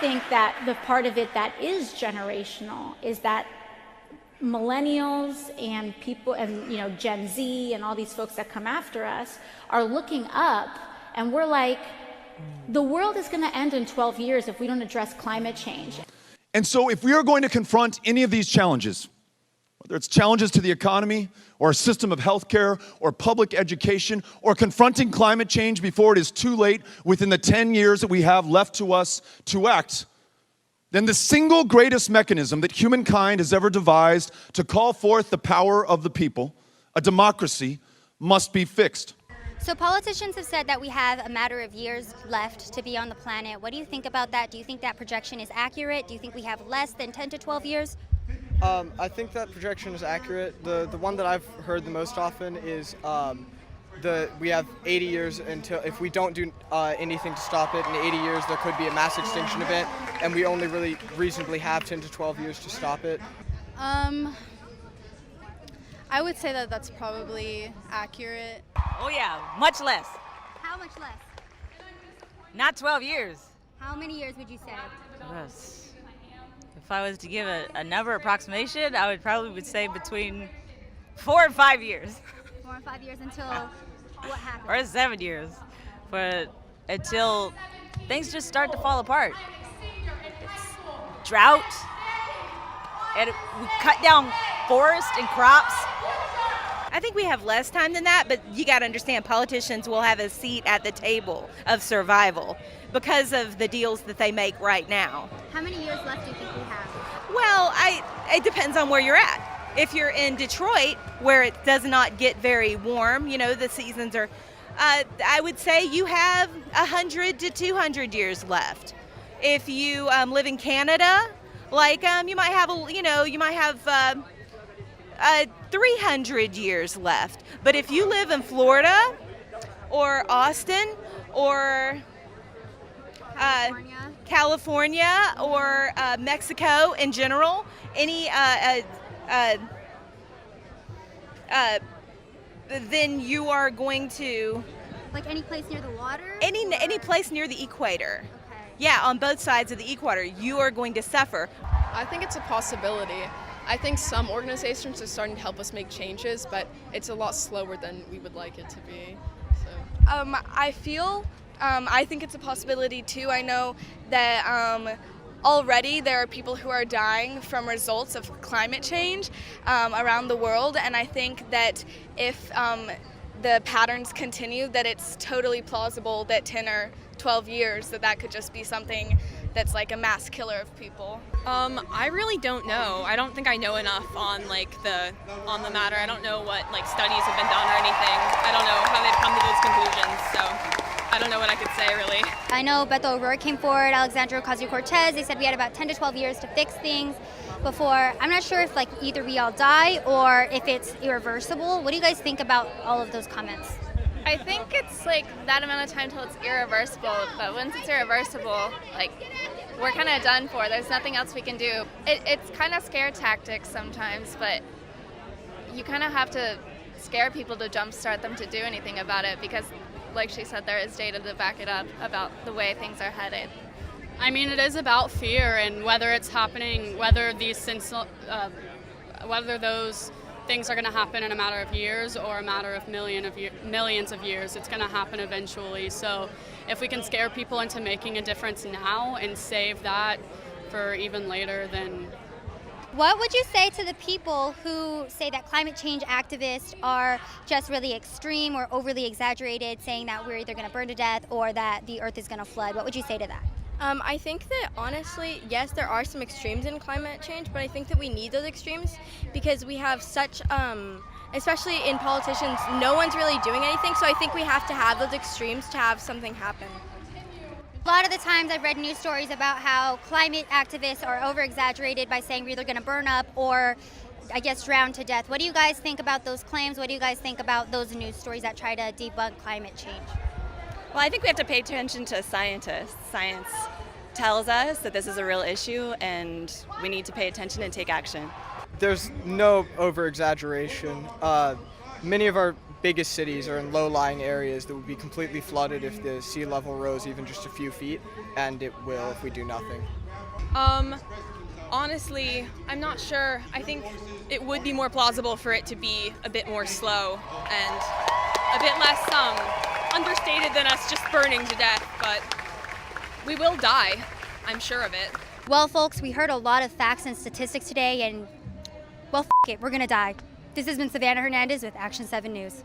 think that the part of it that is generational is that millennials and people and Gen Z and all these folks that come after us are looking up, and we're like, the world is going to end in 12 years if we don't address climate change. And so if we are going to confront any of these challenges, whether it's challenges to the economy or a system of healthcare or public education or confronting climate change before it is too late within the 10 years that we have left to us to act, then the single greatest mechanism that humankind has ever devised to call forth the power of the people, a democracy, must be fixed. So politicians have said that we have a matter of years left to be on the planet. What do you think about that? Do you think that projection is accurate? Do you think we have less than 10 to 12 years? I think that projection is accurate. The one that I've heard the most often is we have 80 years until, if we don't do anything to stop it, in 80 years there could be a mass extinction event, and we only really reasonably have 10 to 12 years to stop it. I would say that that's probably accurate. Oh yeah, much less. How much less? Not 12 years. How many years would you say? Yes. If I was to give a number approximation, I would say between 4 and 5 years. 4 or 5 years until what happens? Or 7 years. But until things just start to fall apart. It's drought, and we cut down forest and crops. I think we have less time than that, but you got to understand politicians will have a seat at the table of survival because of the deals that they make right now. How many years left do you think we have? Well, it depends on where you're at. If you're in Detroit, where it does not get very warm, the seasons are, I would say you have 100 to 200 years left. If you live in Canada, you might have 300 years left. But if you live in Florida or Austin or California or Mexico in general, then you are going to Any place near the water? Any place near the equator. Okay. Yeah, on both sides of the equator, you are going to suffer. I think it's a possibility. I think some organizations are starting to help us make changes, but it's a lot slower than we would like it to be. So. I think it's a possibility too. I know that already there are people who are dying from results of climate change around the world, and I think that if the patterns continue, that it's totally plausible that 10 or 12 years that could just be something that's like a mass killer of people. I really don't know. I don't think I know enough on the matter. I don't know what studies have been done or anything. I don't know how they've come to those conclusions. So I don't know what I could say really. I know Beto O'Rourke came forward, Alexandria Ocasio-Cortez. They said we had about 10 to 12 years to fix things before. I'm not sure if either we all die or if it's irreversible. What do you guys think about all of those comments? I think it's that amount of time till it's irreversible, but once it's irreversible, we're kind of done for. There's nothing else we can do. It's kind of scare tactics sometimes, but you kind of have to scare people to jumpstart them to do anything about it because, like she said, there is data to back it up about the way things are headed. I mean, it is about fear and whether it's happening, whether those things are going to happen in a matter of years or a matter of millions of years. It's going to happen eventually. So if we can scare people into making a difference now and save that for even later, then... What would you say to the people who say that climate change activists are just really extreme or overly exaggerated, saying that we're either going to burn to death or that the earth is going to flood? What would you say to that? I think that honestly, yes, there are some extremes in climate change, but I think that we need those extremes because we have such, especially in politicians, no one's really doing anything, so I think we have to have those extremes to have something happen. A lot of the times I've read news stories about how climate activists are over-exaggerated by saying we're either going to burn up or, drown to death. What do you guys think about those claims? What do you guys think about those news stories that try to debunk climate change? Well, I think we have to pay attention to scientists. Science tells us that this is a real issue and we need to pay attention and take action. There's no over-exaggeration. Many of our biggest cities are in low-lying areas that would be completely flooded if the sea level rose even just a few feet, and it will if we do nothing. Honestly, I'm not sure. I think it would be more plausible for it to be a bit more slow and a bit less understated than us just burning to death, but we will die. I'm sure of it. Well, folks, we heard a lot of facts and statistics today, and well, it, we're gonna die. This has been Savannah Hernandez with Action 7 News.